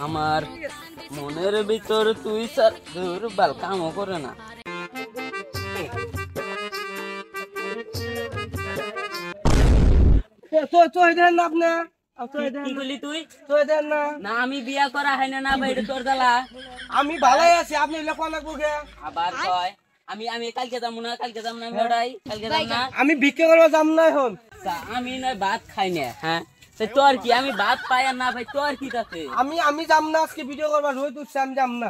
আমার মনের ভিতর তুই স্যার দুর্বল কামও করে না। আমি বিয়া করা হয় না বাইরে তোর জ্বালা। আমি ভালোই আছি, আপনি আবার কয় আমি আমি কালকে যাবো না কালকে যাম না। আমি বিক্রি করবো যাম না এখন। আমি নয় ভাত খাই না। হ্যাঁ তোর কি আমি ভাত পাই আর না ভাই তোর কি তাতে? আমি যাম না, আজকে ভিডিও করবা রোহিত উঠছে, আমি যাম না।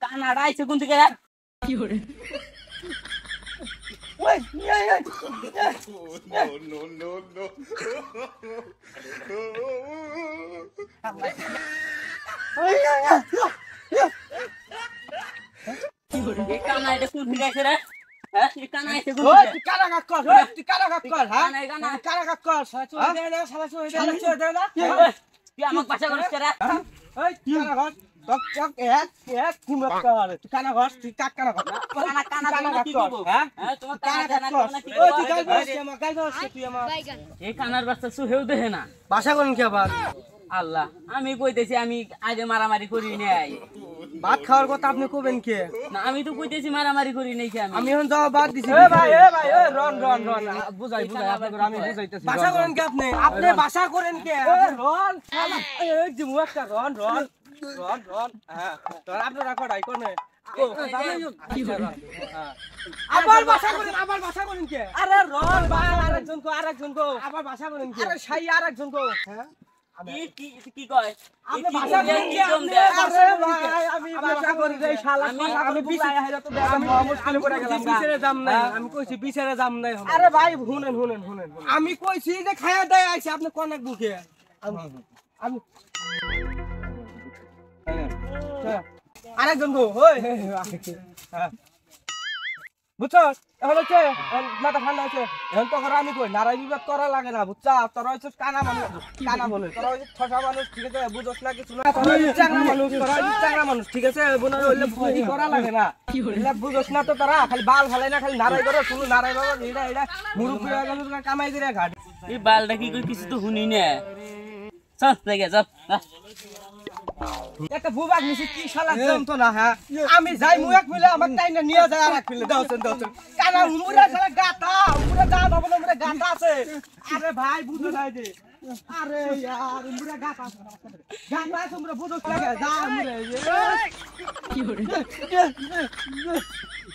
কানাডা আইছে কোন থেকে? কানা এটা কোন থেকে আইছে রে? কানা আইছে কোন থেকে? কারা কাকর তুই আমাকে পাশা করিস রে? বাসা করেন কি আবার? আল্লাহ আমি কইতেছি আমি আগে মারামারি করি নাই। ভাত খাওয়ার কথা আপনি কবেন কে? না আমি তো কইতেছি মারামারি করি নাই। আমি এখন যাওয়া বাদ দিছি। বুঝাই আপনাদের, আমি বুঝাইতেছি। বাসা করেন কি আপনি? আপনি বাসা করেন কে? রন এই যে মুখটা রন আপনারা কড়াই কোনে আবার বাসা করেন কে? আরে রন আরেকজন কো আবার বাসা করেন কে? আরে সাই আরেকজন কো। হ্যাঁ কি কয় আপনি বাসা করেন কে? আরে ভাই আমি বাসা করি রে শালা। আমি বিছায় হাইরা তো আমি মুশকিলে পড়ে গেলাম। বিছারে যাম নাই, আমি কইছি বিছারে যাম নাই। আরে ভাই শুনেন আমি কইছি যে খায়া দেয় আইছে, আপনি কোন এক বুকে আমি আরেকজন গো ওই বুঝছো? এখন হচ্ছে মাথা ঠান্ডা আছে। এখন তো আমি কই নারাই বিবাদ করা লাগে না, বুঝছা? তোরা হচ্ছে কানা মানুষ তোরা হচ্ছে ঠসা মানুষ, ঠিক আছে? বুঝোস না কিছু না, তোরা হচ্ছে চাংরা মানুষ ঠিক আছে? বোনের হইলে বুঝি করা লাগে না, এগুলা বুঝোস না তো। তোরা খালি বাল ফালাই না, খালি নারাই করো, শুধু নারাই বাবা এটা মুরুব্বি হয়ে গেল, কামাই দিয়ে ঘাট। এই বালটা কি করে কিছু তো শুনি না। চল দেখে চল একটা বুবাক নিছি কি শালা জমতো না। হ্যাঁ আমি যাই মুয়াক মিলে আমার টাইনা নিয়ে যায় আর এক মিলে দাওছেন কানা উমুরা শালা গাতা উমুরা যা বাবা উমুরা গাতা আছে। আরে ভাই বুঝো নাই দে। আরে यार উমুরা গাতা আছে উমুরা বুঝো লাগে যা উমুরা কি হরে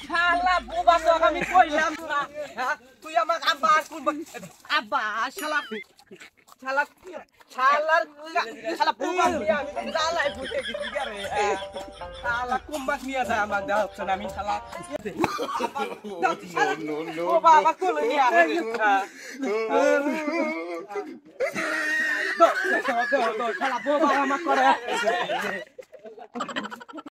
শালা বুবা তো আমি কইলাম না। হ্যাঁ তুই আমার আব্বা কোন আব্বা শালা শালা বুবা মিয়া আমি জালাই ফুটে গেছি রে। শালা কুম্বাক নিয়ে যায় আমার দেওয়া হচ্ছে না। আমি শালা ও বাবা কোন নিয়ে শালা বুবা আমার করে